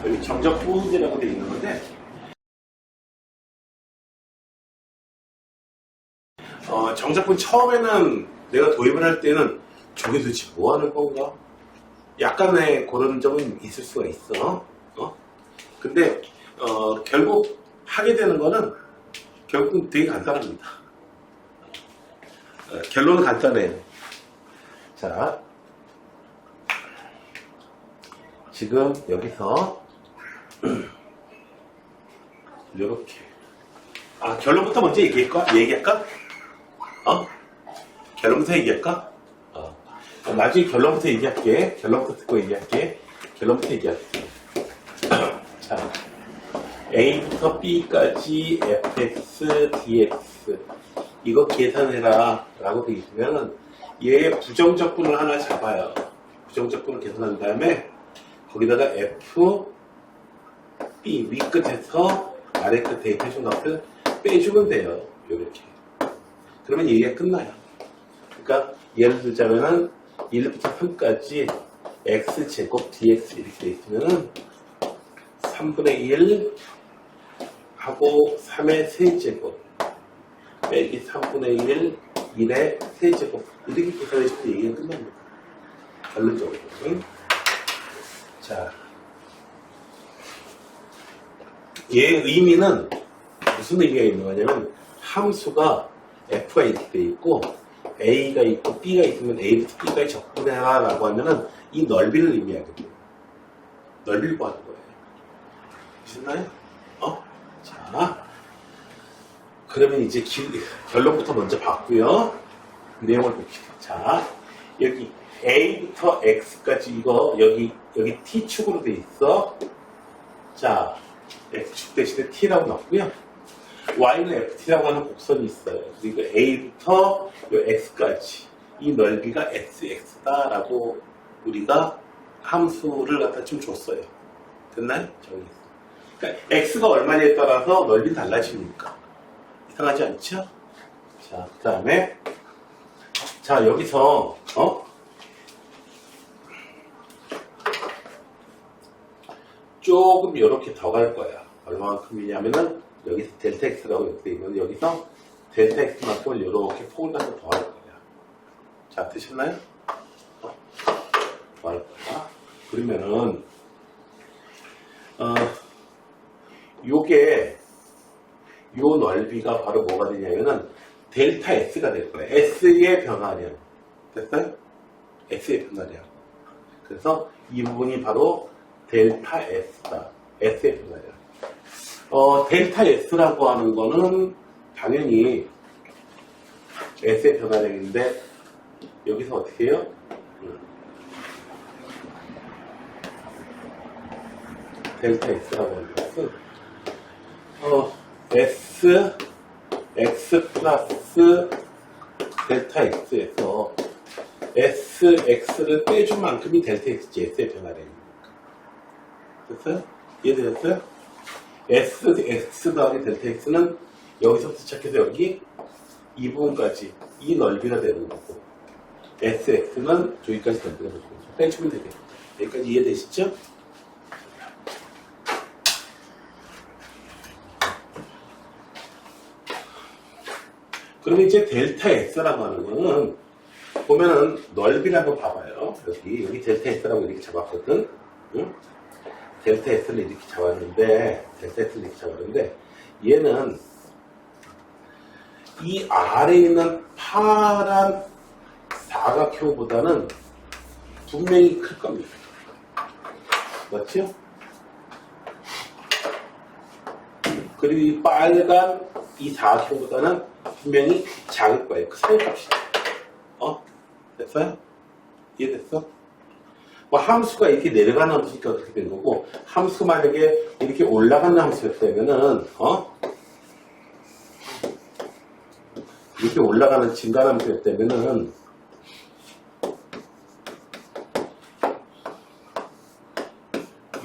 여기 정적분이라고 되어 있는 건데, 정적분 처음에는 내가 도입을 할 때는 저게 도대체 뭐 하는 건가? 약간의 그런 점은 있을 수가 있어. 근데, 결국 하게 되는 거는 결국은 되게 간단합니다. 결론은 간단해요. 자, 지금 여기서 이렇게 결론부터 먼저 얘기할까? 결론부터 얘기할까? 나중에 결론부터 얘기할게. 결론부터 듣고 얘기할게. 결론부터 얘기할게. 자, A부터 B까지 fx, dx 이거 계산해라 라고 되어 있으면 얘의 부정적분을 하나 잡아요. 부정적분을 계산한 다음에 거기다가 f, b 위끝에서 아래끝에 해준 값을 빼주면 돼요. 이렇게. 그러면 얘기가 끝나요. 그러니까 예를 들자면은 1부터 3까지 x제곱 dx 이렇게 되어 있으면은 3분의 1 하고 3의 세제곱 빼기 3분의 1 1의 세제곱 이렇게 계산해주면 얘기가 끝납니다. 결론적으로. 자, 얘의 의미는 무슨 의미가 있는 거냐면 함수가 f가 이렇게 돼 있고 a가 있고 b가 있으면 a부터 b까지 적분해라 라고 하면은 이 넓이를 의미하거든요. 넓이를 구하는 거예요. 보셨나요? 자, 그러면 이제 결론부터 먼저 봤고요. 내용을 봅시다. 자, 여기 a부터 x까지 이거 여기 t축으로 돼 있어. 자, x축 대신에 t라고 넣었고요. y는 ft라고 하는 곡선이 있어요. 그리고 a부터 x까지 이 넓이가 sx다라고 우리가 함수를 갖다 좀 줬어요. 됐나요? 저기. 그러니까 x가 얼마냐에 따라서 넓이는 달라지니까 이상하지 않죠? 자, 그 다음에 자, 여기서 조금 이렇게 더 갈 거야. 얼마만큼이냐면은 여기서 델타 x라고 이렇게 있는데 여기서 델타 x만큼을 이렇게 폭을 가서 더 할 거야. 자, 되셨나요? 더 할 거야. 그러면은 요게 요 넓이가 바로 뭐가 되냐면은 델타 S가 될 거예요. S의 변화량. 됐어요? S의 변화량. 그래서 이 부분이 바로 델타 S다. S의 변화량. 델타 S라고 하는 거는 당연히 S의 변화량인데 여기서 어떻게 해요? 델타 S라고 하는 것은 x 플러스 델타 x에서 x를 빼준 만큼이 델타 x지 x의 변화량입니다. 됐어요? 이해되셨어요? x 더하기 델타 x는 여기서부터 시작해서 여기 이 부분까지 이 넓이가 되는 거고 sx는 저기까지 넓이가 되는 거고 빼주면 되겠다. 여기까지 이해되시죠? 그럼 이제 델타 S라고 하는 거는 보면은 넓이라고 봐봐요. 여기 델타 S라고 이렇게 잡았거든. 응? 델타 S를 이렇게 잡았는데 얘는 이 아래에 있는 파란 사각형보다는 분명히 클 겁니다. 맞죠? 그리고 이 빨간 이 사각형보다는 분명히 작을 거예요. 그 사이값이. 됐어요? 이해됐어? 뭐 함수가 이렇게 내려가는 함수니까 그렇게 된 거고, 함수가 만약에 이렇게 올라가는 함수였다면은, 이렇게 올라가는 증가한 함수였다면은,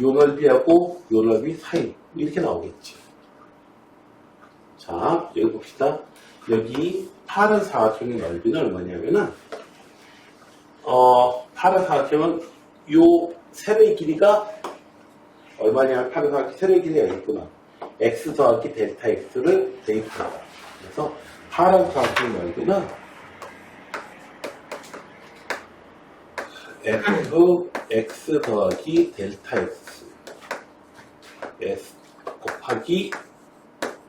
요 넓이하고 요 넓이 사이. 이렇게 나오겠지. 자, 여기 봅시다. 여기 파란 사각형의 넓이는 얼마냐면은 파란 사각형은 요 세배의 길이가 얼마냐? 8 더하기 세로의 길이가 여기 있구나. x 더하기 델타 x를 대입한다. 그래서 8하고 더하기 넓이는 fx 더하기 델타 x s 곱하기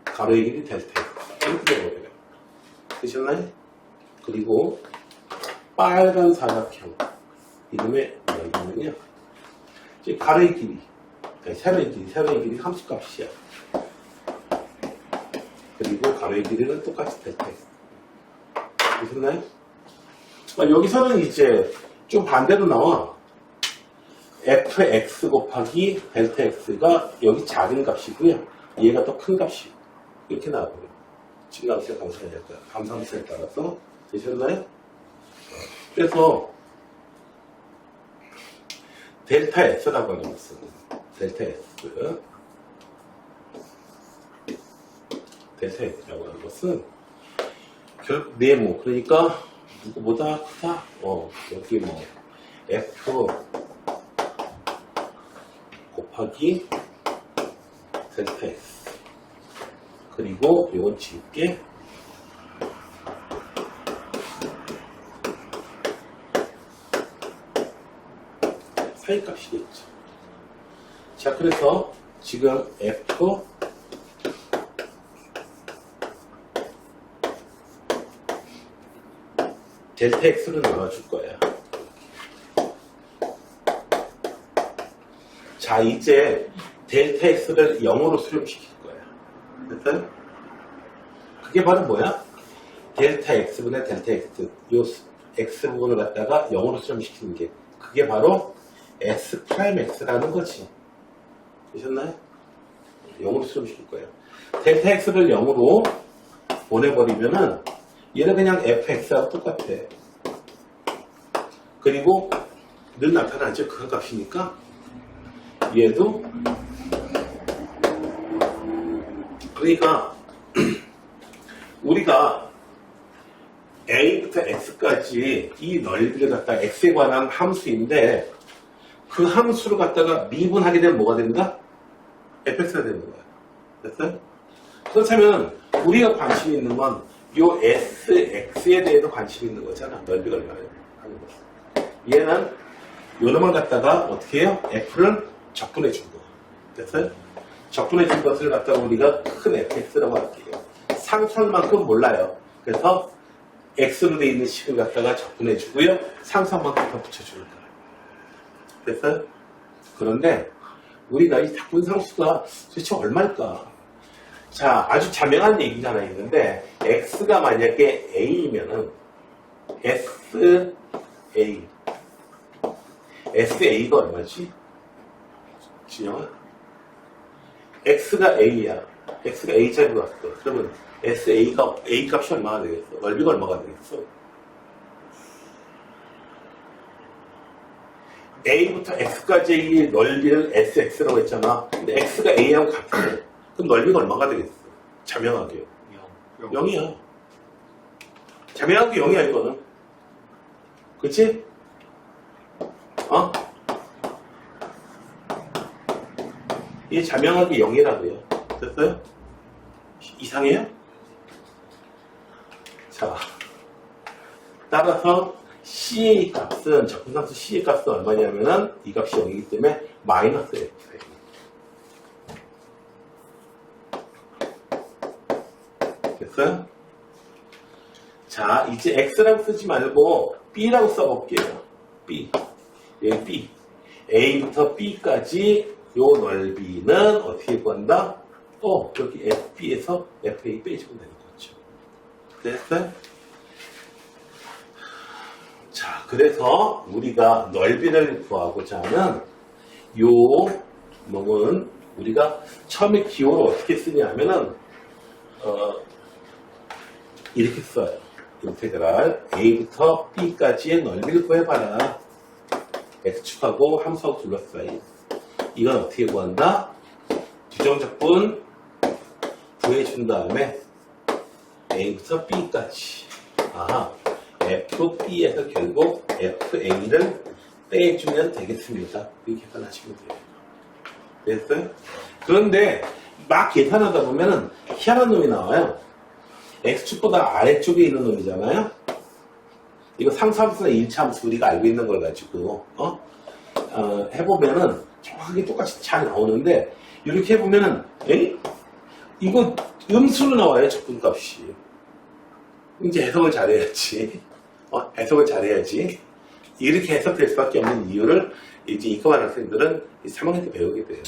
가로의 길이 델타 x 이렇게 되거든요. 되셨나요? 그리고 빨간 사각형 이름의 넓이는요, 가로의 길이, 세로의 길이 함수값이야. 그리고 가로의 길이는 똑같이 델타 x. 되셨나요? 여기서는 이제 좀 반대로 나와. fx 곱하기 델타 x가 여기 작은 값이고요. 얘가 더 큰 값이 이렇게 나와버려요. 감상수에 따라서. 되셨나요? 그래서 델타 x라고 하는 것은 델타 x라고 하는 것은 결국 네모, 그러니까 누구보다 크다. 여기 뭐 f 곱하기 델타 x, 그리고 이건 지울게. 사이값이겠죠. 자, 그래서 지금 f 델타 x로 나눠줄 거야. 자, 이제 델타 x를 0으로 수렴시킬 거야. 됐어요? 그게 바로 뭐야? 델타 x분의 델타 x, 요 x 부분을 갖다가 0으로 수렴시키는 게, 그게 바로 s 프라임 x라는 거지. 되셨나요? 0으로 수렴시킬 거예요. 델타 x를 0으로 보내버리면은 얘는 그냥 fx하고 똑같아. 그리고 늘 나타나죠. 그 값이니까 얘도, 그러니까 우리가 a부터 x까지 이 넓이를 갖다가 x에 관한 함수인데, 그 함수를 갖다가 미분하게 되면 뭐가 된다? fx가 되는 거야. 됐어요? 그렇다면 우리가 관심 있는 건 요 sx에 대해서 관심 있는 거잖아. 넓이가 얼마나 하는 거. 얘는 요놈을 갖다가 어떻게 해요? f를 적분해 준 거. 됐어요? 적분해 준 것을 갖다가 우리가 큰 fx라고 할게요. 상수만큼 몰라요. 그래서 x로 되어 있는 식을 갖다가 적분해 주고요. 상수만큼 더 붙여주는 거예요. 됐어요? 그런데 우리가 이 작분상수가 도대체 얼마일까? 자, 아주 자명한 얘기가 하나 있는데, x가 만약에 a이면은 sa가 얼마지? 진영아? x가 a야. x가 a자리로 왔어. 그러면 sa가 a 값이 얼마가 되겠어? 넓이가 얼마가 되겠어? a부터 x까지의 넓이를 sx라고 했잖아. 근데 x가 a하고 같아. 그럼 넓이가 얼마가 되겠어? 자명하게요. 0이야. 자명하게 0이야, 이거는. 그치? 이게 자명하게 0이라고요. 됐어요? 이상해요? 자, 따라서 C의 값은, 적분상수 C의 값은 얼마냐면은 이 값이 0이기 때문에 마이너스 F예요. 됐어요? 자, 이제 X라고 쓰지 말고 B라고 써볼게요. B. 여기 B. A부터 B까지 요 넓이는 어떻게 구한다? 여기 FB에서 FA 빼주면 되는 거죠. 됐어요? 자, 그래서 우리가 넓이를 구하고자 하는 요 놈은 우리가 처음에 기호를 어떻게 쓰냐면은 이렇게 써요. 인테그랄 A부터 B까지의 넓이를 구해봐라. X축하고 함수하고 둘러싸인. 이건 어떻게 구한다? 부정적분 구해준 다음에 A부터 B까지. FB에서 결국 FA를 빼주면 되겠습니다. 이렇게 계산하시면 돼요. 됐어요? 그런데 막 계산하다 보면은 희한한 놈이 나와요. x축보다 아래쪽에 있는 놈이잖아요. 이거 상수함수나 1차 함수 우리가 알고 있는 걸 가지고 해보면은 정확하게 똑같이 잘 나오는데 이렇게 해보면은 이거 음수로 나와요. 적분값이. 이제 해석을 잘해야지. 해석을 잘해야지. 이렇게 해석될 수밖에 없는 이유를 이제 이과반 학생들은 3학년 때 배우게 돼요.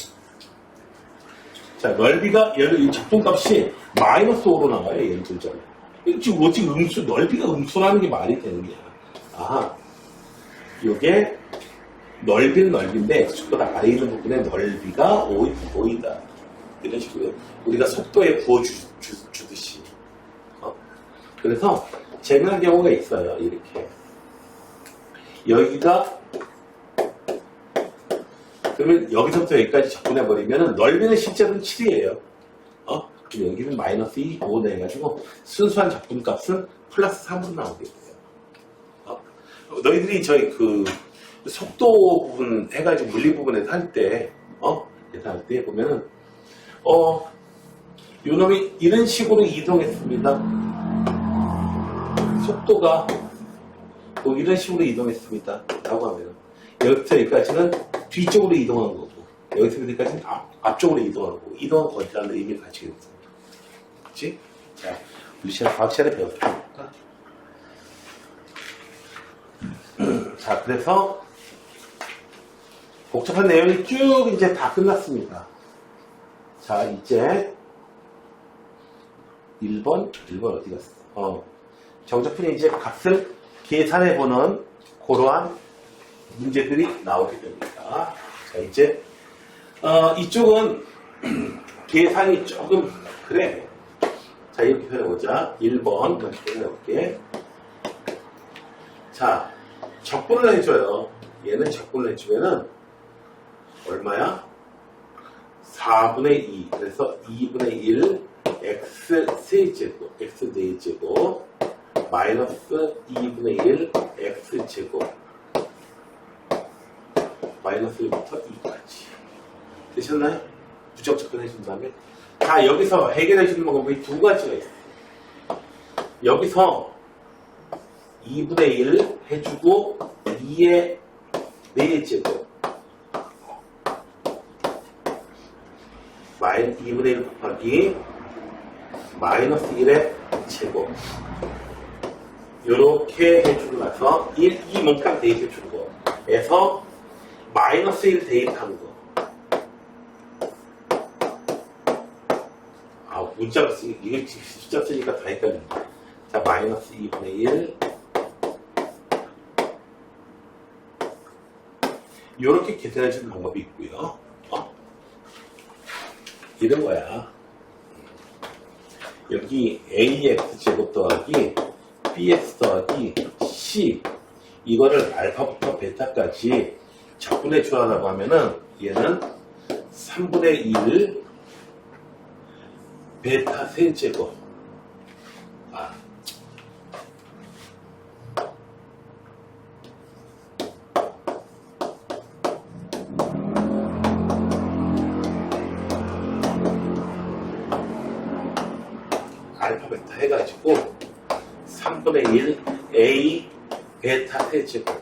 자, 넓이가 이 적분값이 마이너스 5로 나와요. 예를 들자면. 지금 어찌 넓이가 음수라는 게 말이 되는 거야. 아, 요게 넓이는 넓이인데 x축보다 아래 있는 부분의 넓이가 5이다. 이런 식으로 우리가 속도에 부어주듯이. 그래서 재미난 경우가 있어요. 이렇게. 여기가 그러면 여기서부터 여기까지 접근해버리면 넓이는 실제로는 7이에요. 그럼 여기는 마이너스 2, 5 해가지고 순수한 접근값은 플러스 3으로 나오게 돼요. 너희들이 저희 그 속도 부분 해가지고 물리 부분에서 할 때, 계산할 때 보면은, 요 놈이 이런 식으로 이동했습니다. 속도가 뭐 이런 식으로 이동했습니다. 라고 하면 여기서 여기까지는 뒤쪽으로 이동한 거고 여기서 여기까지는 앞쪽으로 이동한 거고 이동한 거리라는 의미를 가지게 됐습니다. 그렇지? 자, 우리 시간 과학 시간에 배웠으니까 자, 그래서 복잡한 내용이 쭉 이제 다 끝났습니다. 자, 이제 1번 어디 갔어? 정적분의 이제 값을 계산해보는 그러한 문제들이 나오게 됩니다. 자, 이제 이쪽은 계산이 조금 그래. 자, 이렇게 표현해보자. 1번 다시 표현해볼게. 자, 적분을 해줘요. 얘는 적분을 해주면은 얼마야? 4분의 2. 그래서 2분의 1 x 세제곱 x 4제곱 마이너스 2분의 1 x제곱 마이너스 1부터 2까지 되셨나요? 부적 접근해준 다음에 자, 여기서 해결해주는 방법이 두 가지가 있어요. 여기서 2분의 1 해주고 2의 4제곱 2분의 1 곱하기 마이너스 1의 제곱 요렇게 해주고 나서 이 문값 대입해주는 거에서 마이너스 1 대입한 거. 문자로 이거 숫자 쓰니까 다 헷갈린다. 자, 마이너스 2분의 1 요렇게 계산해주는 방법이 있고요. 이런 거야. 여기 ax 제곱 더하기 bx 더하기 c 이거를 알파부터 베타까지 적분해 주라고 하면은 얘는 3분의 1 베타 세제곱 알파 베타 해가지고 3분의 1 A 베타 세제곱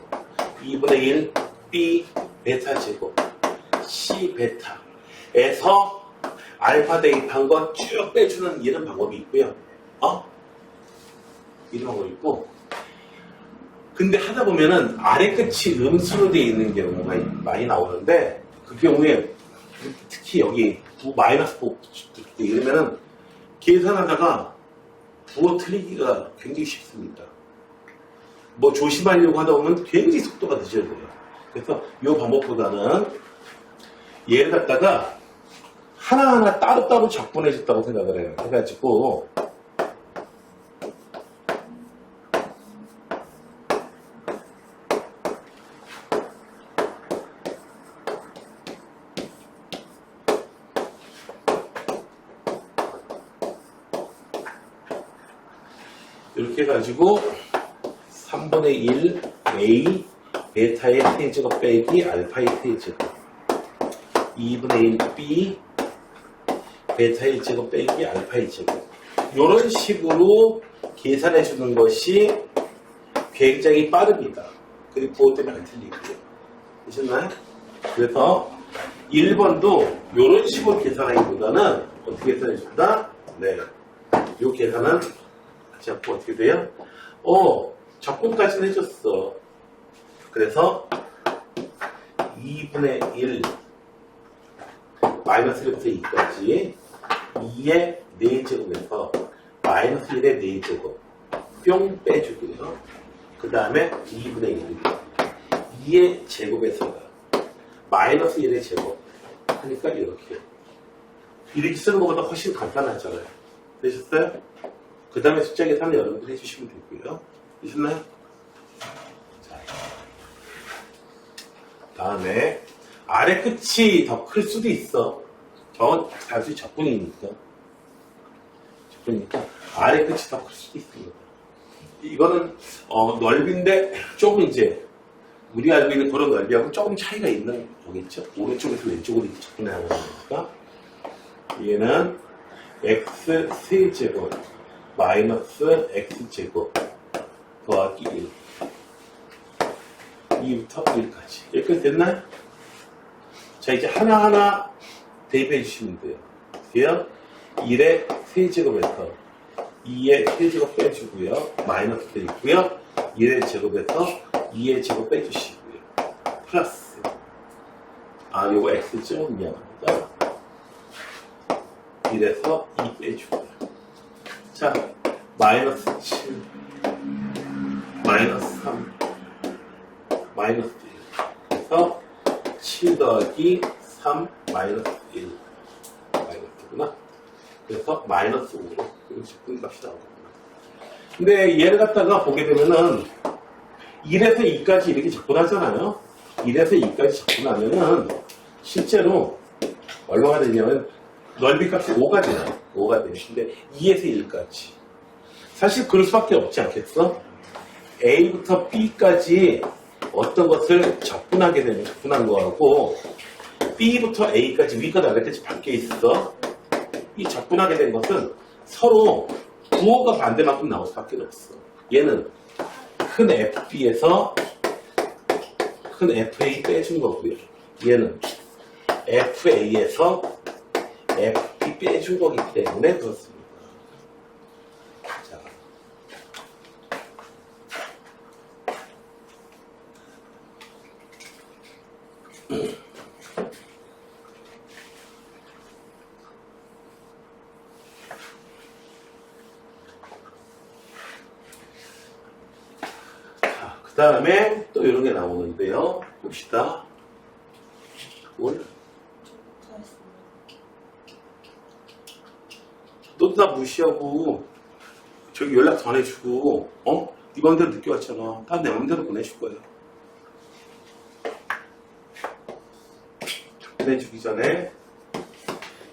2분의 1 B 베타 제곱 C 베타에서 알파 대입한 거 쭉 빼주는 이런 방법이 있고요. 이런 방법이 있고 근데 하다 보면은 아래 끝이 음수로 되어 있는 경우가 많이 나오는데 그 경우에 특히 여기 마이너스 9 이러면은 계산하다가 부호 틀리기가 굉장히 쉽습니다. 뭐 조심하려고 하다 보면 굉장히 속도가 늦어져요. 그래서 이 방법보다는 얘를 갖다가 하나하나 따로따로 적분해 줬다고 생각을 해요. 해가지고 이렇게 해가지고 3분의 1 A 베타의 세제곱 빼기 알파의 세제곱 2분의 1 B 베타 1제곱 빼기 알파 1제곱 이런 식으로 계산해 주는 것이 굉장히 빠릅니다. 그리고 그것 때문에 안 틀리고요. 되셨나요? 그래서 1번도 이런 식으로 계산하기보다는 어떻게 계산해 준다? 네. 이 계산은 자꾸 어떻게 돼요? 적분까지는 해줬어. 그래서 2분의 1 마이너스 1부터 2까지 2의 4제곱에서 마이너스 1의 4제곱 뿅 빼주고요. 그 다음에 2분의 1 2의 제곱에서가 마이너스 1의 제곱 하니까 이렇게 쓰는 것보다 훨씬 간단하잖아요. 되셨어요? 그 다음에 숫자 계산은 여러분들 해주시면 되고요. 되셨나요? 자, 다음에 아래 끝이 더 클 수도 있어. 저건 단순히 적분이니까 아래 끝이 더 클 수도 있습니다. 이거는 넓이인데 조금 이제 우리 알고 있는 그런 넓이하고 조금 차이가 있는 거겠죠. 오른쪽에서 왼쪽으로 이렇게 접근하는 거니까 얘는 x 세제곱 마이너스 x제곱 더하기 1 2부터 1까지 여기까지 됐나요? 자 이제 하나하나 대입해 주시면 돼요. 어떻게요? 1의 세제곱에서 2의 세제곱 빼주고요. 마이너스 돼 있고요. 1의 제곱에서 2의 제곱 빼주시고요. 플러스 요거 x죠? 미안합니다. 1에서 2 빼주고요. 자 마이너스 7 마이너스 3 마이너스 1 그래서 7 더하기 3 마이너스 1 마이너스구나. 그래서 마이너스 5로 이런 적분값이 나오거든요. 근데 얘를 갖다가 보게 되면은 1에서 2까지 이렇게 적분하잖아요. 1에서 2까지 적분하면은 실제로 얼마가 되냐면 넓이 값이 5가 돼요. 5가 돼요. 근데 2에서 1까지 사실 그럴 수밖에 없지 않겠어? A부터 B까지 어떤 것을 적분하게 되면 적분한 거하고 B부터 A까지 위가 아래까지 바뀌어 있어. 이 적분하게 된 것은 서로 부호가 반대만큼 나올 수밖에 없어. 얘는 큰 FB에서 큰 FA 빼준 거고요. 얘는 FA에서 FB 빼준 거기 때문에 그렇습니다. 자. 그 다음에 또 이런 게 나오는데요. 봅시다. 뭘? 너도 다 무시하고 저기 연락 전해주고 네 맘대로 늦게 왔잖아. 다 내 맘대로 보내줄 거야. 보내주기 전에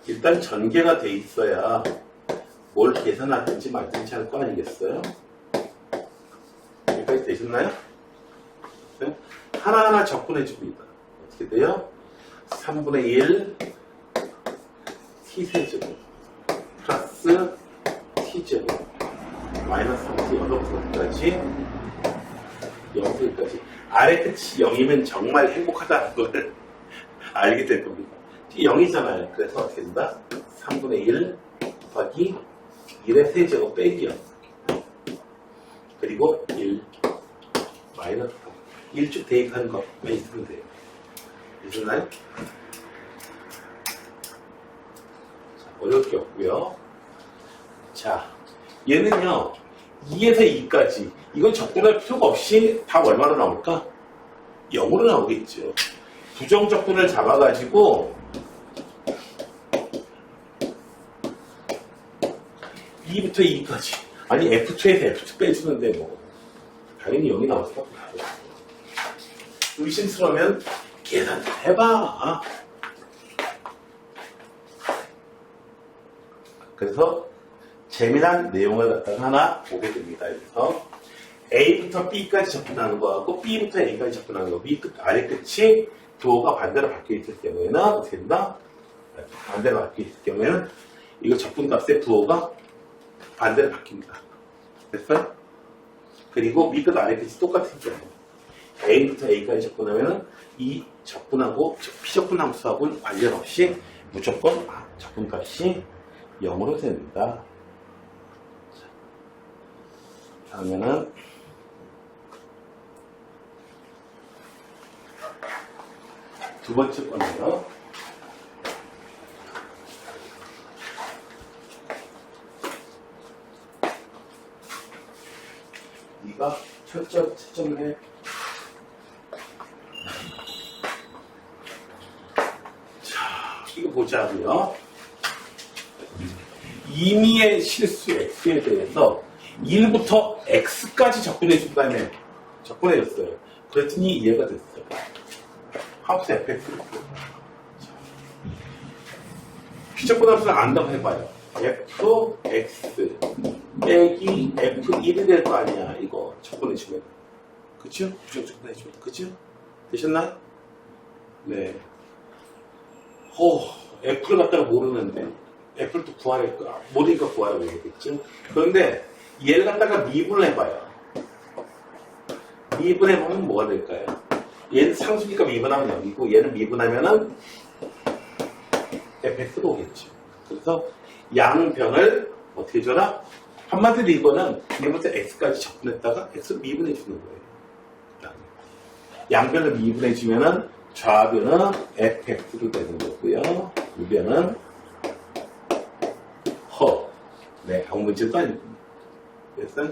일단 전개가 돼 있어야 뭘 계산하든지 말든지 할 거 아니겠어요? 여기까지 되셨나요? 네? 하나하나 적분해 줍니다. 어떻게 돼요? 3분의 1 t세제곱 플러스 t제곱 마이너스 3t 0까지 아래 끝이 0이면 정말 행복하다는 걸 알게 될 겁니다. 0이잖아요. 그래서 어떻게 된다? 3분의 1 곱하기 1의 세제곱 빼기 0 그리고 1 마이너스 3 1쭉 대입하는 것만 있으면 돼요. 되셨나요? 어려울 게 없고요. 자, 얘는요 2에서 2까지 이건 적분할 필요가 없이 답 얼마로 나올까? 0으로 나오겠죠. 부정적분을 잡아가지고 2부터 2까지 아니 F2에서 F2 빼주는데 뭐 당연히 0이 나올 수밖에 없어요. 의심스러우면 계산 다 해봐. 그래서 재미난 내용을 갖다가 하나 보게 됩니다. 그래서 A부터 B까지 접근하는 거하고 B부터 A까지 접근하는 거 위 끝, 아래 끝이 부호가 반대로 바뀌어 있을 경우에는 어떻게 된다? 반대로 바뀌어 있을 경우에는 이거 적분값의 부호가 반대로 바뀝니다. 됐어요? 그리고 밑끝 아래 끝이 똑같은 경우 A부터 A까지 적분하면은 이 적분하고 피적분 함수하고는 관련 없이 무조건 적분값이 0으로 됩니다. 다음에는 두 번째 건데요. 네가 채점을 해. 자, 이거 보자고요. 임의의 실수 x에 대해서 1부터 x까지 적분해 준 다음에 적분해줬어요. 그랬더니 이해가 됐어요. 합수 fx. 피적분 함수를 안다고 해봐요. fx 빼기 f1이 될 거 아니야. 이거 적분해주면. 그쵸? 부정 적분해주면. 그쵸? 되셨나요? 네. f를 갖다가 모르는데 f를 또 구하랄 거야. 모르니까 구하라고 얘기했겠죠? 그런데 얘를 갖다가 미분을 해봐요. 미분해보면 뭐가 될까요? 얘는 상수니까 미분하면 0이고 얘는 미분하면은 fx로 오겠죠. 그래서 양변을 어떻게 줘라? 한마디로 이거는 1부터 x까지 적분했다가 x로 미분해주는 거예요. 양변을 미분해주면은 좌변은 fx로 되는 거고요. 우변은 네, 아무 문제도 아니고. 됐어요?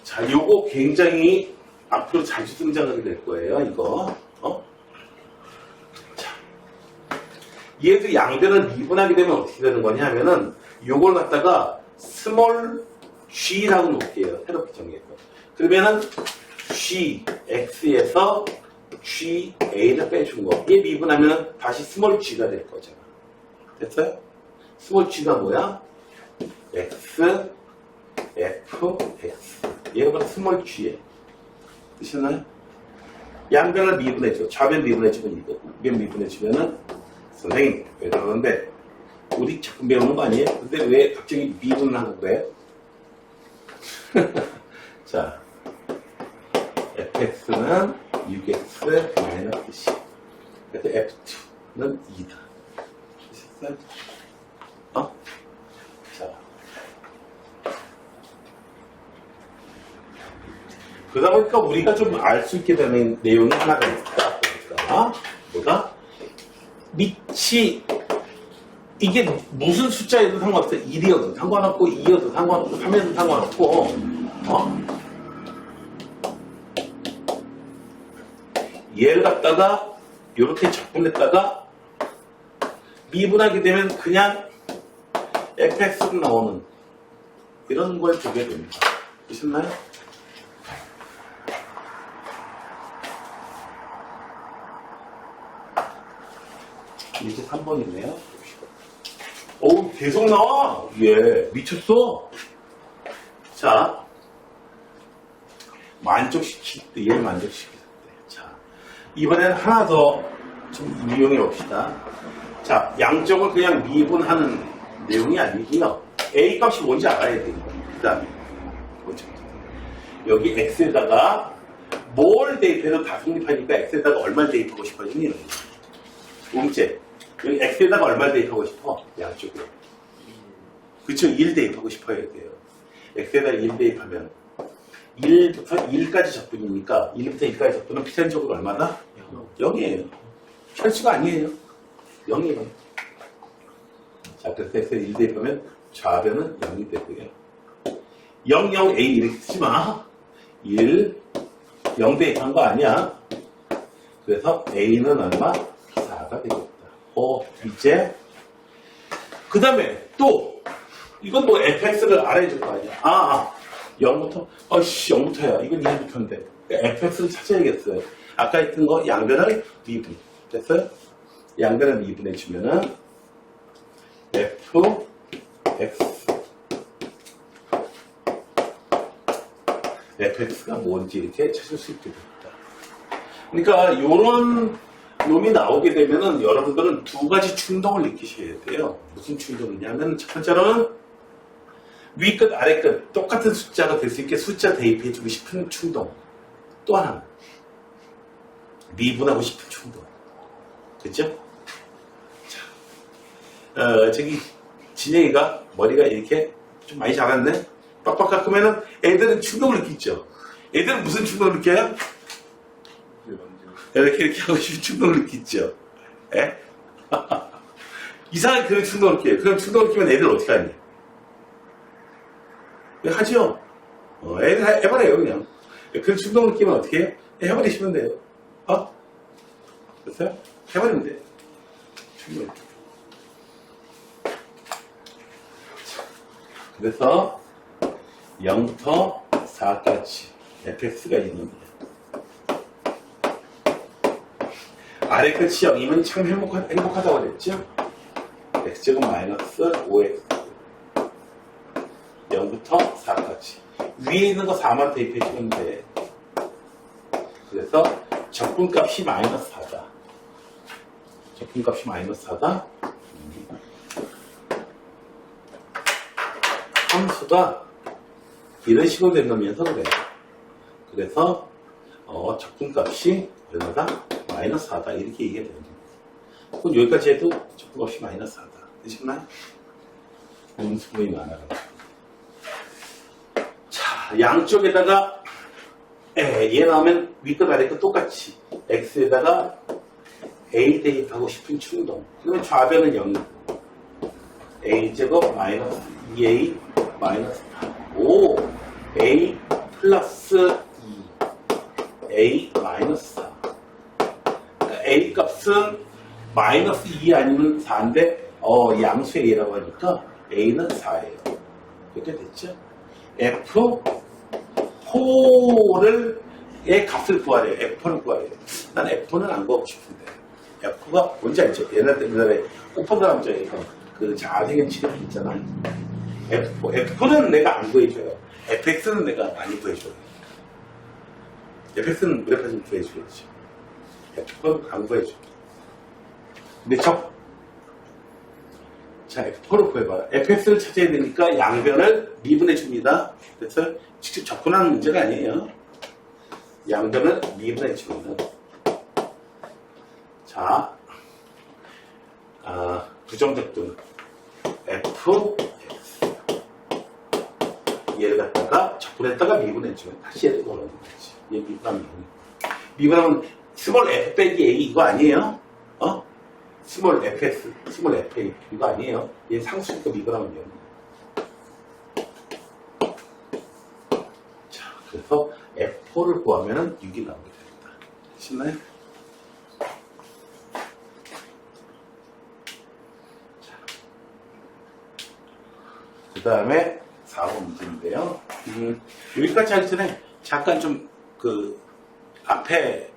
자, 요거 굉장히 앞으로 자주 등장하게 될 거예요, 이거. 자, 얘도 양변을 미분하게 되면 어떻게 되는 거냐 하면은, 요걸 갖다가 스몰 g라고 놓을게요. 새롭게 정해서. 그러면은, g, x에서 g, a를 빼준 거. 얘 미분하면 다시 스몰 g가 될 거잖아. 됐어요? 스몰 g가 뭐야? x, f, x. 얘가 바로 스몰 g예요. 되셨나요? 양변을 미분해줘. 좌변 미분해주면 이거. 우변 미분해주면은 선생님 왜 그러는데 우리 자꾸 배우는 거 아니에요? 근데 왜 갑자기 미분을 하고 그래요? 자, fx는 6x 마이너스 10. 그래서 f2는 2다. 되셨어요? 자. 그러다 보니까 우리가 좀 알 수 있게 되는 내용이 하나가 있다. 보니까. 뭐다? 밑이, 이게 무슨 숫자에도 상관없어. 1이어도 상관없고, 2여도 상관없고, 3에도 상관없고, 얘를 갖다가, 이렇게 적분했다가, 미분하게 되면 그냥 fx로 나오는 이런 걸 보게 됩니다. 보셨나요? 이제 3번이네요. 어우, 계속 나와! 예, 미쳤어! 자, 만족시킬 때, 얘를 만족시킬 때. 자, 이번에는 하나 더 좀 이용해 봅시다. 자, 양쪽을 그냥 미분하는 내용이 아니고요. A 값이 뭔지 알아야 돼요. 그 다음에, 여기 X에다가 뭘 대입해도 다 성립하니까 X에다가 얼마를 대입하고 싶어지니? 문제. 여기 X에다가 얼마를 대입하고 싶어? 양쪽에. 그쵸? 1 대입하고 싶어야 돼요. X에다가 1 대입하면 1부터 1까지 적분이니까 1부터 1까지 적분은 필연적으로 얼마다? 0이에요. 필수가 아니에요. 0이에요. 자, 그래서 X에 1 대입하면 좌변은 0이 되고요. 0, 0, A 이렇게 쓰지 마. 1, 0 대입한 거 아니야. 그래서 A는 얼마? 4가 되겠다. 이제 그 다음에 또 이건 뭐 fx를 알아야 될 거 아니야. 0부터 0부터야. 이건 1부터인데 fx를 찾아야겠어요. 아까 했던 거 양변을 미분 됐어요? 양변을 미분해 주면은 f x fx가 뭔지 이렇게 찾을 수 있게 됩니다. 그러니까 이런 놈이 나오게 되면은 여러분들은 두 가지 충동을 느끼셔야 돼요. 무슨 충동이냐면 첫 번째로는 위 끝 아래 끝 똑같은 숫자가 될 수 있게 숫자 대입해주고 싶은 충동. 또 하나는 미분하고 싶은 충동. 그죠? 자, 저기 진영이가 머리가 이렇게 좀 많이 자랐네? 빡빡 깎으면은 애들은 충동을 느끼죠. 애들은 무슨 충동을 느껴요? 이렇게 하고 싶은 충동을 느끼죠. 예? 이상하게 그런 충동을 느껴요. 그런 충동을 느끼면 애들 어떻게 하냐? 하죠? 애들 해버려요, 그냥. 그런 충동을 느끼면 어떻게 해요? 해버리시면 돼요. 됐어요? 해버리면 돼요. 충동. 그래서 0부터 4까지 fx가 있는 거예요. 아래 끝이 0이면 참 행복하다고 그랬죠? x제곱 마이너스 5x 0부터 4까지 위에 있는 거 4만 대입해주면 돼. 그래서 적분값이 마이너스 4다. 적분값이 마이너스 4다. 함수가 이런 식으로 된다면서 그래요. 그래서 적분값이 얼마다? 마이너스 4다. 이렇게 얘기해야 됩니다. 그럼 여기까지 해도 적분값이 마이너스 4다. 되셨나요? 음수분이 많아가지고. 자, 양쪽에다가 얘 나오면 위끝 아래끝 똑같이 x에다가 a 대입하고 싶은 충동. 그러면 좌변은 0이고 a제곱 마이너스 2a 마이너스 5 a 플러스 2 a 마이너스 4. 그러니까 a 값은 마이너스 2 아니면 4인데 양수의 a라고 하니까 a는 4예요. 이렇게 됐죠? f4의 값을 구하래요. f4를 구하래요. 난 f4는 안 구하고 싶은데 f가 뭔지 알죠? 옛날에 오픈드라마저에서 그 자생의 치료기 있잖아. F는 내가 안 구해줘요. fx는 내가 많이 구해줘요. fx는 무력하지 구해줘야지. F는 안 구해줘. 근데 자, F4를 구해봐요. fx를 찾아야 되니까 양변을 미분해줍니다. 그래서 직접 접근하는 문제가 아니에요. 양변을 미분해줍니다. 자, 부정적분 f 얘를 갖다가 적분했다가 미분해주면 다시 얘를 걸어놓는 거지. 얘 미분하면 스몰 f 빼기 a 이거 아니에요? 스몰 fs, 스몰 fa 이거 아니에요? 얘 상수니까 미분하면 돼요. 자, 그래서 f4를 구하면은 6이 나오게 됩니다. 쉽나요? 그 다음에 4번 문제인데요. 여기까지 하기 전에 잠깐 좀 앞에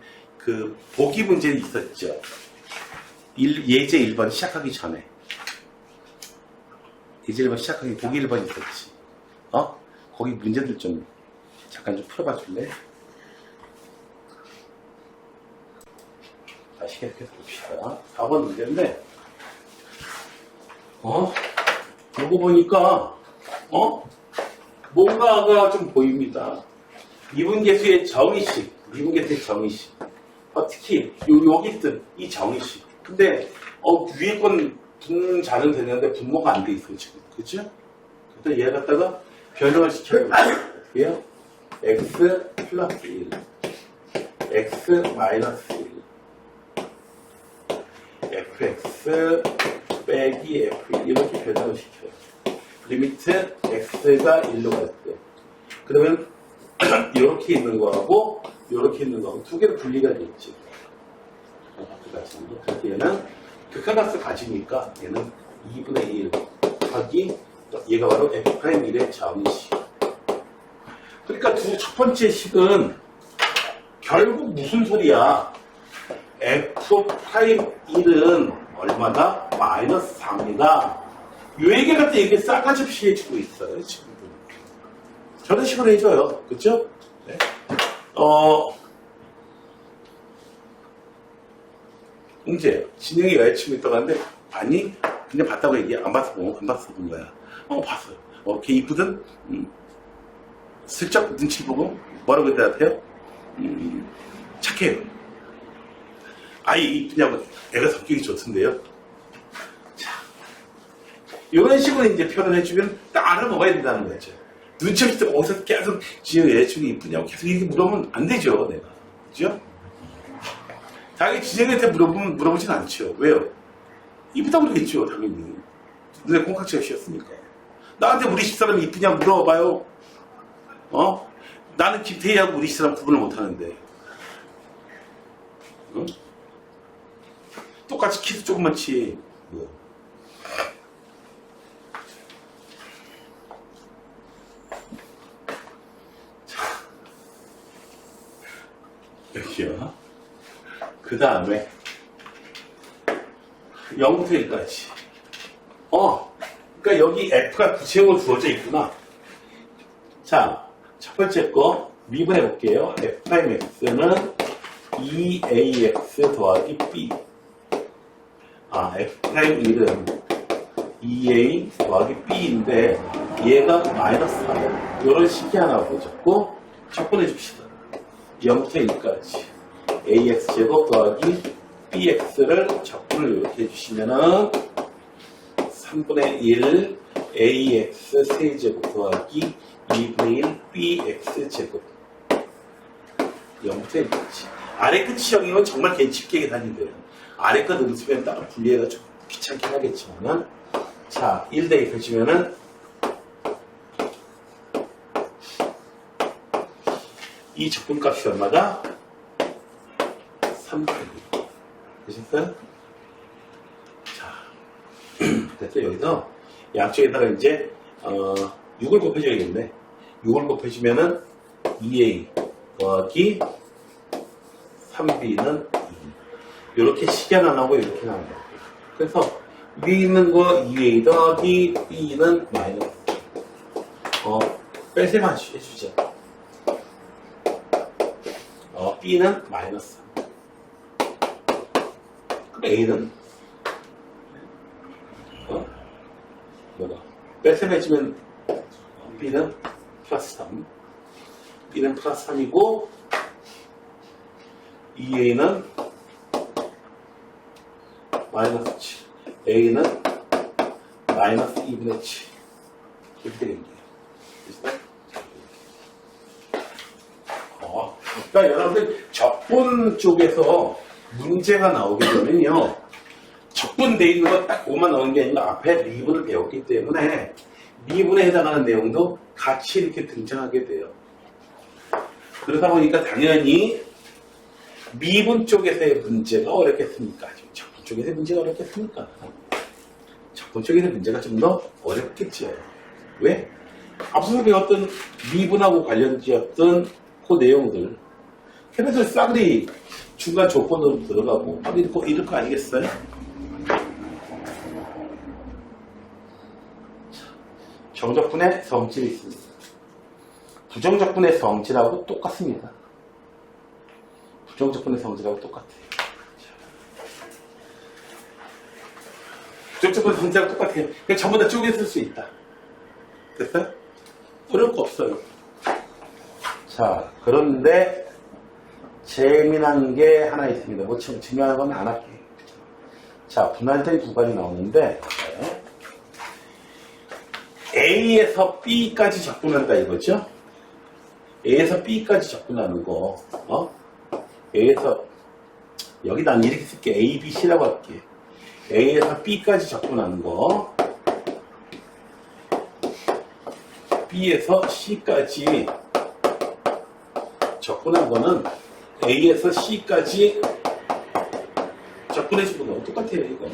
보기 문제 있었죠. 예제 1번 시작하기 전에. 예제 1번 시작하기 보기 1번 있었지. 거기 문제들 좀 잠깐 좀 풀어봐 줄래? 다시 계속해서 봅시다. 4번 문제인데, 요거 보니까, 뭔가가 좀 보입니다. 미분계수의 정의식, 특히, 여기 있던 이 정의식. 근데, 위에 건 분자는 되는데 분모가 안 돼 있어요, 지금. 그죠? 그래서 얘 갖다가 변형을 시켜요. 얘요? x 플러스 1, x 마이너스 1, fx 빼기 f 이렇게 변형을 시켜요. 리미트 x가 1로 갈 때. 그러면 이렇게 있는 거하고 이렇게 있는 거하고 두 개로 분리가 되겠지. 그래서 얘는 극한값을 가지니까 얘는 2분의 1 더하기 얘가 바로 f'1의 정의식. 그러니까 첫 번째 식은 결국 무슨 소리야? f'1은 얼마나? 마이너스 4입니다. 요 얘기 같은 얘기 싸가지 없이 해주고 있어요, 지금. 저런 식으로 해줘요. 그쵸? 네. 문제예요. 진영이 여자친구 있다고 하는데, 아니, 그냥 봤다고 얘기해. 안 봤어 본 거야. 봤어요. 걔 이쁘든, 슬쩍 눈치를 보고, 뭐라고 대답해요? 착해요. 아이 이쁘냐고, 애가 성격이 좋던데요. 자, 이런 식으로 이제 표현해주면 딱 알아먹어야 된다는 거죠. 눈치 없이 거기서 계속 지금 여자친구 이쁘냐고 계속 이렇게 물어보면 안 되죠, 내가. 그죠? 자기 지정한테 물어보진 않죠. 왜요? 이쁘다고 그러겠죠, 당연히. 눈에 콩깍지가 씌었으니까. 나한테 우리 집사람이 이쁘냐 물어봐요. 나는 김태희하고 우리 집사람 구분을 못하는데. 응? 똑같이 키도 조금만치. 뭐. 여기요. 그 다음에 0부터 1까지. 그러니까 여기 F가 구체형으로 주어져 있구나. 자, 첫 번째 거 미분해 볼게요. F'X는 2AX 더하기 B. F'일은 2A 더하기 B인데 얘가 마이너스 4. 이런 식이 하나 보여줬고 적분해 줍시다. 0부터 1까지 AX제곱 더하기 BX를 적분을 이렇게 해주시면은 3분의 1 AX 세제곱 더하기 2분의 1 BX제곱 0부터 1까지. 아래 끝이 0이면 정말 괜찮게 계산이 돼요. 아래 끝 음수면 따로 분리해가 좀 귀찮긴 하겠지만은, 자, 1 대입해주면은 이 적분값이 얼마다? 3분의 1. 되셨어요? 자, 됐어. 여기서 양쪽에다가 이제 6을 곱해줘야겠네. 6을 곱해주면은 2A 더하기 3B는 2. 이렇게 식이 하나 나오고 이렇게 나온다. 그래서 위에 있는 거 2A 더하기 B는 마이너스. 뺄셈만 해주자. B는 마이너스 3. 그럼 A는 뭐다? 뺄셈 해주면 B는 플러스 3. B는 플러스 3이고 2A는 마이너스 7. A는 마이너스 2분의 7. 이렇게 되겠네요. 그러니까 여러분들 적분 쪽에서 문제가 나오게 되면요, 적분되어 있는 거 딱 그것만 나오는 게 아니라 앞에 미분을 배웠기 때문에 미분에 해당하는 내용도 같이 이렇게 등장하게 돼요. 그러다 보니까 당연히 미분 쪽에서의 문제가 어렵겠습니까? 적분 쪽에서의 문제가 어렵겠습니까? 적분 쪽에서의 문제가 좀 더 어렵겠죠. 왜? 앞서 배웠던 미분하고 관련지었던 그 내용들, 걔네들 싸그리 중간 조건으로 들어가고 이럴 거 아니겠어요? 정적분의 성질이 있습니다. 부정적분의 성질하고 똑같습니다. 부정적분의 성질하고 똑같아요. 부정적분의 성질하고 똑같아요. 그냥 전부 다 쪼개 쓸 수 있다. 됐어요? 어려울 거 없어요. 자, 그런데 재미난 게 하나 있습니다. 뭐 중요한 건 안 할게요. 자, 분할된 구간이 나오는데 A에서 B까지 적분한다 이거죠? A에서 B까지 적분하는 거, A에서 여기 난 이렇게 쓸게. A, B, C라고 할게. A에서 B까지 적분하는 거, B에서 C까지 적분한 거는 A에서 C까지 적분해주는 거 똑같아요, 이거.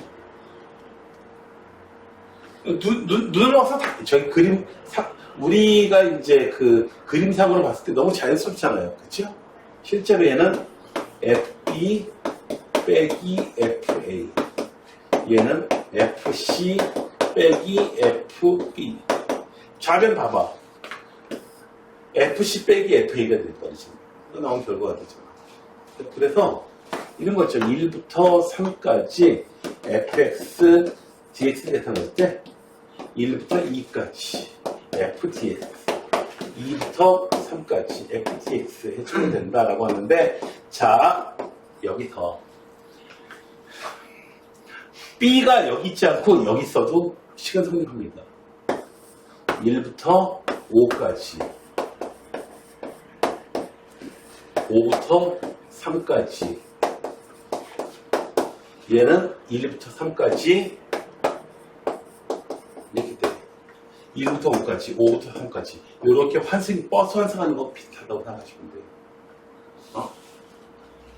눈으로 와서 저기 우리가 이제 그 그림상으로 봤을 때 너무 자연스럽잖아요. 그쵸? 실제로 얘는 FB 빼기 FA. 얘는 FC 빼기 FB. 좌변 봐봐. FC 빼기 FA가 될 거지. 이거 나온 결과가 되죠. 그래서 이런 거 있죠. 1부터 3까지 fx dx 계산할 때 1부터 2까지 f dx 2부터 3까지 f dx 해주면 된다라고 하는데, 자, 여기서 b가 여기 있지 않고 여기 있어도 식은 성립합니다. 1부터 5까지 5부터 3까지 얘는 1부터 3까지 이렇게 돼. 1부터 5까지 5부터 3까지 이렇게 버스 환승하는 거 비슷하다고 생각하시면 돼요.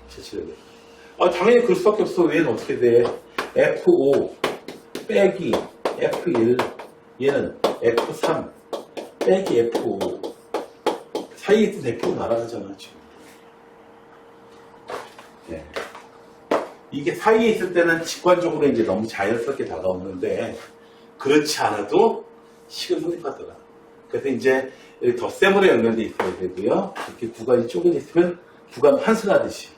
제치력이. 당연히 그럴 수밖에 없어. 얘는 어떻게 돼? F5 빼기 F1 얘는 F3 빼기 F5 사이에 있던 F로 날아가잖아 지금. 네. 이게 사이에 있을 때는 직관적으로 이제 너무 자연스럽게 다가오는데 그렇지 않아도 식은 성립하더라. 그래서 이제 덧셈으로 연결되어 있어야 되고요. 이렇게 구간이 쪼개져 있으면 구간 환승하듯이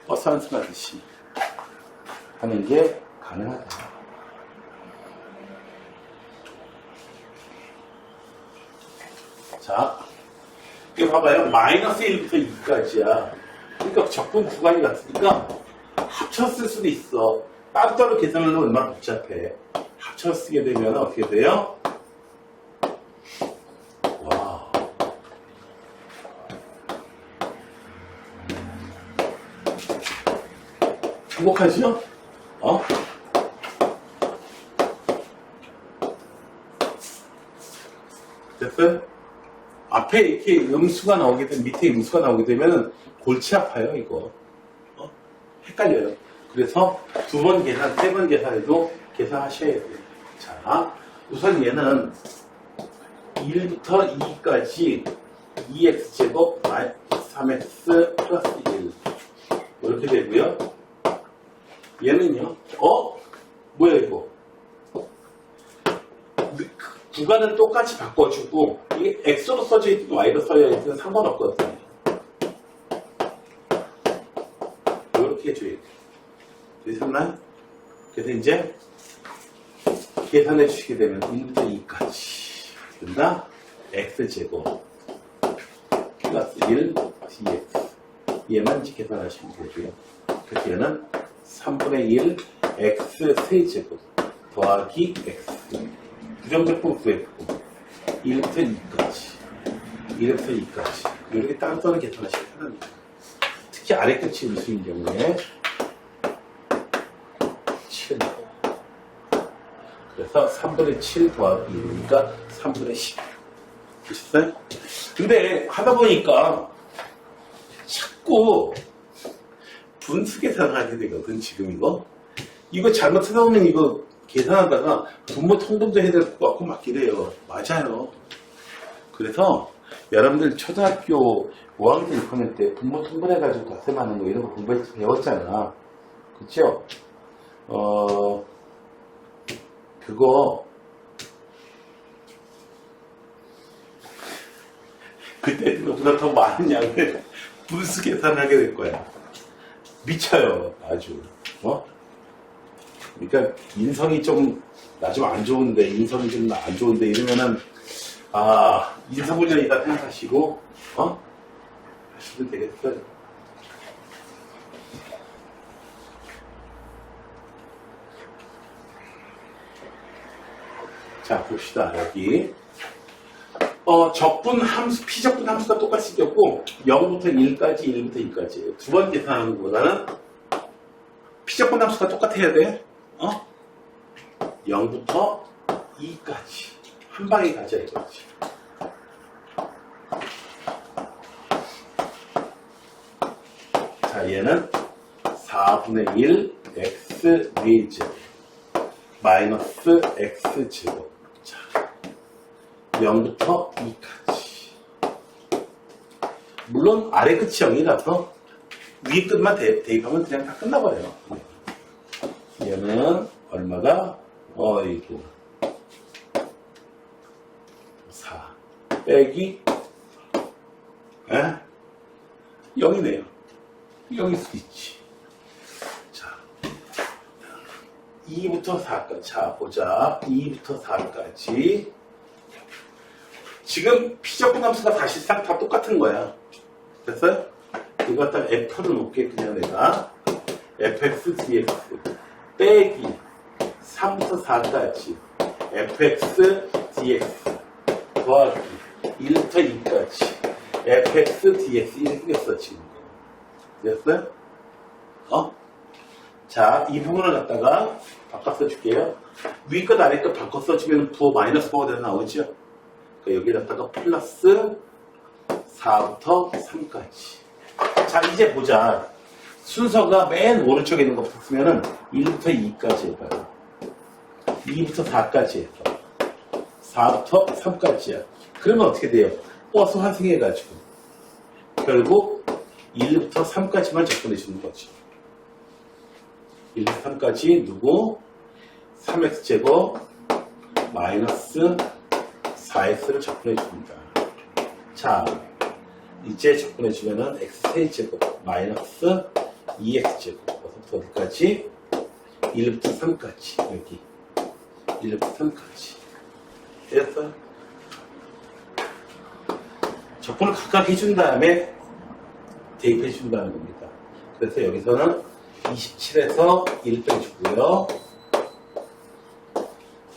버스 환승하듯이 하는 게 가능하다. 자, 이거 봐봐요. 마이너스 1부터 2까지야. 그러니까 적분 구간이 같으니까 합쳐 쓸 수도 있어. 따로따로 계산하면 얼마나 복잡해. 합쳐 쓰게 되면 어떻게 돼요? 와. 행복하죠? 됐어요? 앞에 이렇게 음수가 나오게 되면, 밑에 음수가 나오게 되면 골치 아파요, 이거. 헷갈려요. 그래서 2번 계산, 3번 계산해도 계산하셔야 돼요. 자, 우선 얘는 1부터 2까지 2x제곱 3x 플러스 1 이렇게 되고요. 얘는요, 뭐야 이거? 구간은 똑같이 바꿔주고 이게 x로 써져 있든 y로 써져 있든 상관없거든요. 이렇게 해줘야 돼요. 되셨나요? 그래서 이제 계산해 주시게 되면 1부터 2까지 된다. x제곱 플러스 1 dx 얘만 이제 계산하시면 되고요. 그래서 얘는 3분의 1 x 세제곱 더하기 x 부정적분 구했고 1부터 2까지 1부터 2까지 이렇게 따로따로 계산하시면 편합니다. 특히 아래 끝이 음수인 경우에 7 그래서 3분의 7 더하기 2니까 3분의 10 보셨어요? 근데 하다 보니까 자꾸 분수 계산을 하게 되거든. 지금 이거 잘못하다 보면 이거 계산하다가 분모 통분도 해야 될 것 같고 막 이래요. 맞아요. 그래서 여러분들 초등학교 5학년 6학년 때 분모 통분해가지고 덧셈하는 거 이런 거 배웠잖아. 그쵸? 그거 그때 너보다 더 많은 양을 분수 계산을 하게 될 거야. 미쳐요. 아주. 그러니까 인성이 좀 나 좀 안 좋은데 인성이 좀 안 좋은데 이러면은 인성훈련이다 생각하시고 하시면 되겠어요. 자 봅시다. 여기 적분 함수, 피적분 함수가 똑같이 생겼고 0부터 1까지 1부터 2까지 두 번 계산하는 것보다는 피적분 함수가 똑같아야 돼. 0부터 2까지 한 방에 가자 이거지. 자 얘는 4분의 1 x 4제곱 마이너스 x 제곱. 자 0부터 2까지. 물론 아래 끝이 0이라서 위에 끝만 대입하면 그냥 다 끝나버려요. 얘는 얼마가? 어이구 4 빼기 0이네요. 0일 수도 있지. 2부터 4까지. 자, 보자. 2부터 4까지. 지금 피적분 함수가 사실상 다 똑같은 거야. 됐어요? 이거 갖다 F를 놓을게. 그냥 내가. fx dx 빼기 3부터 4까지. fx dx 더하기 1부터 2까지. fx dx 이렇게 생겼어, 지금. 됐어요? 자, 이 부분을 갖다가 바꿔 써줄게요. 위 것 아래 것 바꿔 써주면 부호 마이너스 부호가 돼서 나오죠? 그러니까 여기다가 플러스 4부터 3까지. 자, 이제 보자. 순서가 맨 오른쪽에 있는 것부터 쓰면은 1부터 2까지 해봐요. 2부터 4까지 해봐. 4부터 3까지야. 그러면 어떻게 돼요? 버스 환승해가지고. 결국 1부터 3까지만 접근해 주는 거죠. 1부터 3까지 누구? 3x제곱 마이너스 4x를 접근해 줍니다. 자, 이제 접근해 주면은 x세제곱 마이너스 2x제곱 어디부터 어디까지? 1부터 3까지 여기 1부터 3까지 됐어요? 접근을 각각 해준 다음에 대입해 준다는 겁니다. 그래서 여기서는 27에서 1 빼주고요.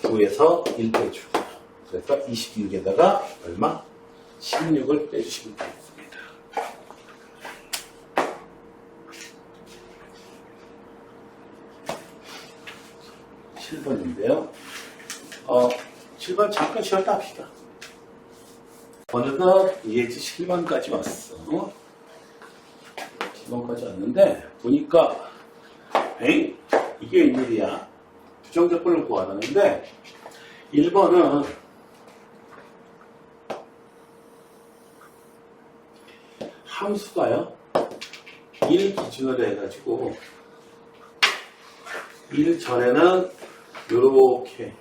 9에서 1 빼주고요. 그래서 26에다가 얼마? 16을 빼주시면 되겠습니다. 7번인데요. 7번 잠깐 쉬었다 합시다. 어느덧 예지 7번까지 왔어. 7번까지 왔는데 보니까 에이? 이게 웬일이야? 부정적분을 구하라는데 1번은 함수가요 1 기준으로 해가지고 1 전에는 요렇게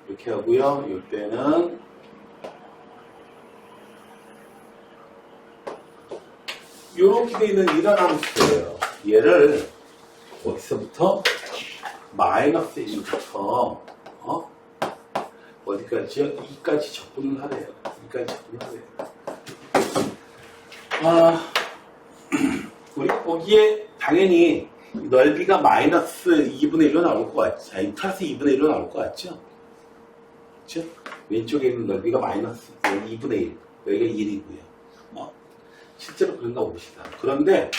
이렇게 하고요. 이때는 요렇게 돼 있는 이런 함수예요. 얘를 어디서부터? 마이너스 1부터 어디까지요? 2까지 접근을 하래요. 2까지 접근을 하래요. 우리 거기에 당연히 넓이가 마이너스 2분의 1로 나올 것 같죠? 아니, 플러스 2분의 1로 나올 것 같죠? 그렇죠? 왼쪽에 있는 넓이가 마이너스 2분의 1, 여기가 1이고요. 실제로 그런가 봅시다. 그런데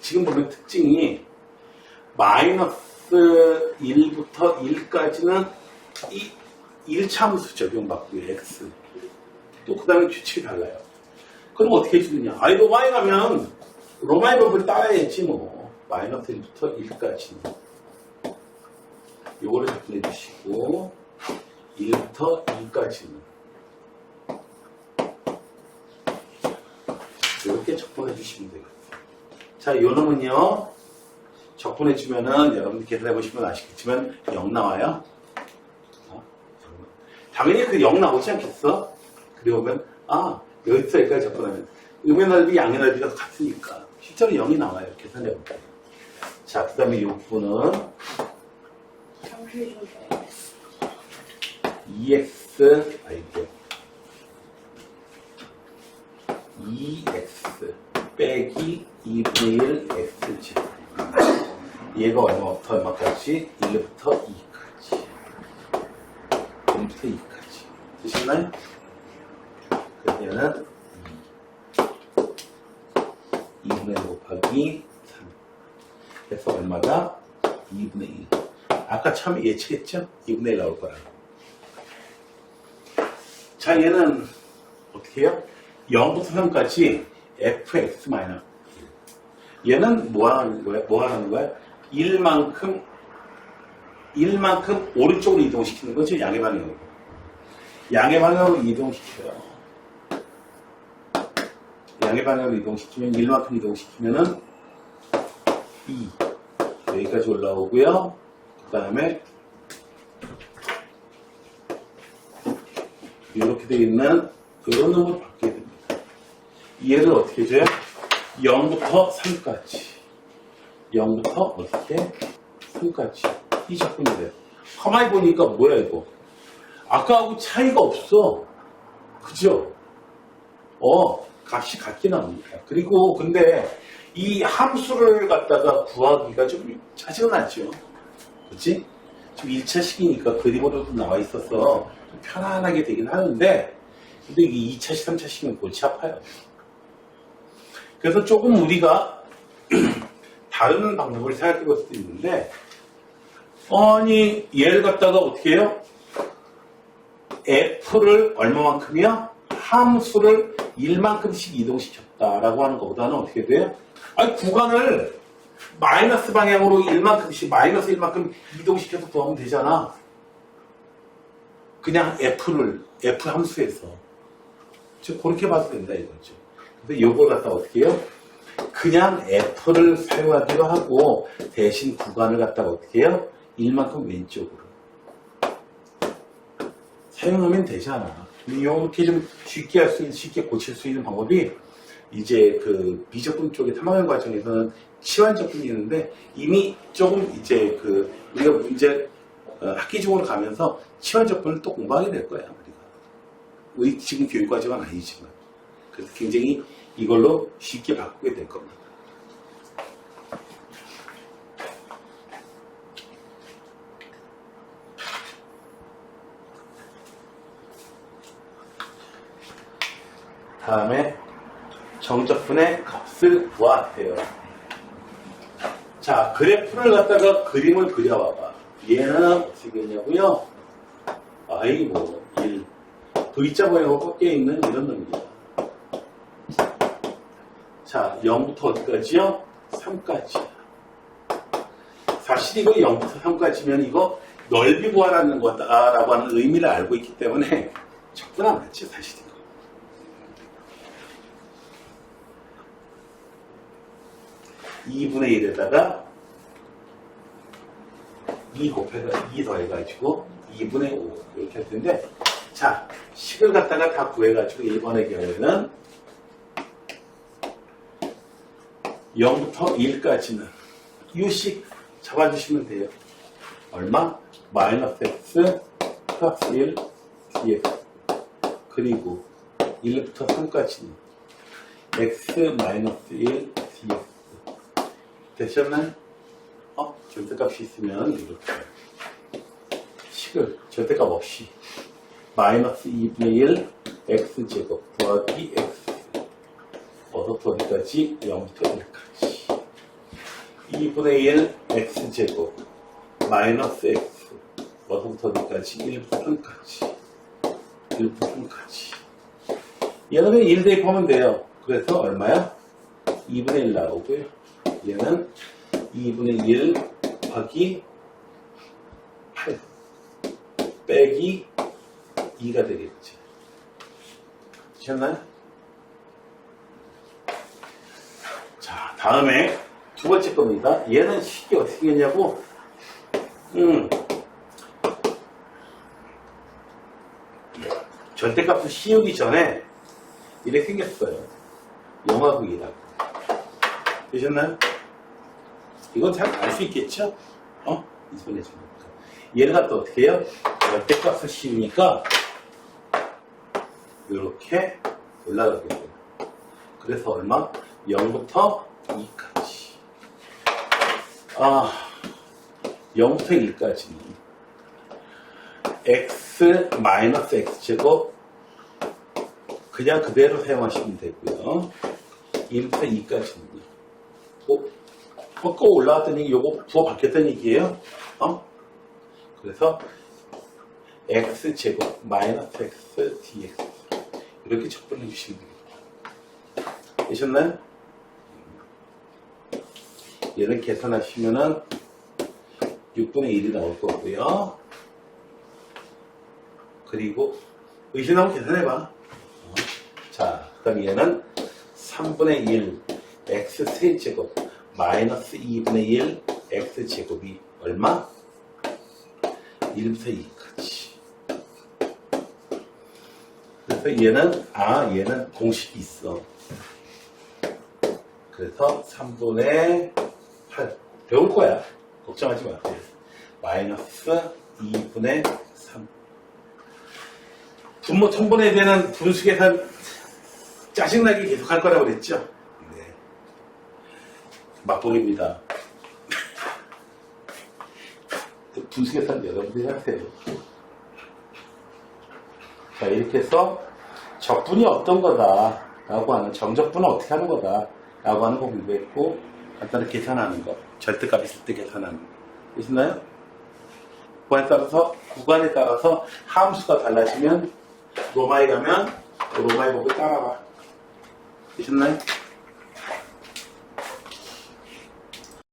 지금 보면 특징이 마이너스 1부터 1까지는 이 1차 함수 적용받고요. x. 또 그 다음에 규칙이 달라요. 그럼 어떻게 해주느냐? 로마에 가면 로마의 법을 따라야지 뭐. 마이너스 1부터 1까지. 요거를 접근해 주시고 1부터 2까지는 이렇게 접근해 주시면 되겠습니다. 자, 요 놈은요 접근해 주면은 여러분들 계산해 보시면 아시겠지만 0 나와요. 당연히 그 0 나오지 않겠어? 그리고 보면 여기서 여기까지 접근하면 음의 넓이 양의 넓이가 같으니까 실제로 0이 나와요. 계산해 볼게요. 자, 그 다음에 이 부분은 2x 아이고 2x 빼기 2분의 1 x제곱 얘가 얼마부터 얼마까지? 1부터 2까지 1부터 2까지 되시나요? 그래서 얘는 2분의 1 곱하기 3 그래서 얼마다? 2분의 1 아까 처음에 예측했죠? 2분의 1 나올 거라고. 자, 얘는 어떻게 해요? 0부터 3까지 fx 마이너스 1. 얘는 뭐 하는 거야? 1만큼 오른쪽으로 이동시키는 거죠? 양의 방향으로. 양의 방향으로 이동시켜요. 양의 방향으로 이동시키면 1만큼 이동시키면은 2. 여기까지 올라오고요. 그 다음에 이렇게 되어 있는 그런 놈을 바뀌게 됩니다. 얘를 어떻게 해줘요? 0부터 3까지. 0부터 어떻게? 3까지. 이 적분이 돼. 가만히 보니까 뭐야 이거? 아까하고 차이가 없어. 그죠? 값이 같긴 합니다. 그리고 근데 이 함수를 갖다가 구하기가 좀 짜증나죠. 그치? 지금 1차식이니까 그림으로도 나와 있어서 좀 편안하게 되긴 하는데, 근데 이게 2차식, 3차식은 골치 아파요. 그래서 조금 우리가 다른 방법을 생각해 볼 수도 있는데, 아니, 얘를 갖다가 어떻게 해요? f를 얼마만큼이요? 함수를 1만큼씩 이동시켰다라고 하는 것보다는 어떻게 돼요? 아니, 구간을 마이너스 방향으로 1만큼씩, 마이너스 1만큼 이동시켜서 구하면 되잖아. 그냥 F 함수에서. 즉, 그렇게 봐도 된다 이거죠. 근데 요걸 갖다 어떻게 해요? 그냥 F를 사용하기도 하고, 대신 구간을 갖다가 어떻게 해요? 1만큼 왼쪽으로. 사용하면 되잖아. 이렇게 좀 쉽게 고칠 수 있는 방법이 이제 그 비적분 쪽의 탐험형 과정에서는 치환적분이 있는데 이미 조금 이제 그 우리가 문제 학기 중으로 가면서 치환적분을 또 공부하게 될 거야 우리 지금 교육과정은 아니지만 그래서 굉장히 이걸로 쉽게 바꾸게 될 겁니다. 다음에 정적분의 값을 구하세요. 자, 그래프를 갖다가 그림을 그려봐봐. 얘는 어떻게 되냐고요? 아이고, 1. V자 모양으로 꺾여있는 이런 놈입니다. 자, 0부터 어디까지요? 3까지. 사실 이거 0부터 3까지면 이거 넓이 구하라는 거다라고 하는 의미를 알고 있기 때문에 적분 안 맞지, 사실 이거. 2분의 1에다가 2 더해가지고 2분의 5 이렇게 할 텐데 자 식을 갖다가 다 구해가지고 1번의 경우에는 0부터 1까지는 U식 잡아주시면 돼요. 얼마? 마이너스 x 플러스 1 dx 그리고 1부터 3까지는 x 마이너스 1 dx 되셨나요? 절대값이 있으면 이렇게 식을 절대값 없이 마이너스 2분의 1 x제곱 더하기 x 어서부터 어디까지? 0부터 1까지 2분의 1 x제곱 마이너스 x 어서부터 어디까지? 1부터 3까지 1부터 3까지 얘는 1 대입하면 돼요. 그래서 얼마야? 2분의 1 나오고요. 얘는 2분의 1 곱하기 8 빼기 2가 되겠지. 되셨나요? 자, 다음에 두 번째 겁니다. 얘는 식이 어떻게 했냐고? 절대값을 씌우기 전에 이렇게 생겼어요. 영화극이라고. 되셨나요? 이건 잘 알 수 있겠죠? 이번에 좀 얘를 갖다 어떻게 해요? 절대값을 씌우니까 이렇게 올라가게 돼요. 그래서 얼마? 0부터 2까지. 0부터 1까지는 x 마이너스 x제곱 그냥 그대로 사용하시면 되고요. 1부터 2까지는요. 꺾어 올라갔더니 요거 부호 바뀌었다는 얘기예요. 그래서 x제곱 마이너스 x dx 이렇게 적분해 주시면 되겠다. 되셨나요? 얘를 계산하시면은 6분의 1이 나올 거고요. 그리고 의심하면 계산해봐. 자, 그 다음에 얘는 3분의 1 x 세제곱 마이너스 2분의 1 x제곱이 얼마? 1부터 2까지. 그래서 얘는 공식이 있어. 그래서 3분의 8 배울 거야. 걱정하지 마세요. 마이너스 2분의 3. 분모 천분에 대한 분수 계산 짜증나게 계속 할 거라고 그랬죠? 네. 맛보기입니다. 분수 계산 여러분들이 하세요. 자, 이렇게 해서 적분이 어떤 거다 라고 하는, 정적분은 어떻게 하는 거다 라고 하는 거 공부했고, 간단하게 계산하는 거, 절대값 있을 때 계산하는 거 되시나요? 구간에 따라서 함수가 달라지면 로마에 가면 로마의 법을 따라가. 되셨나요?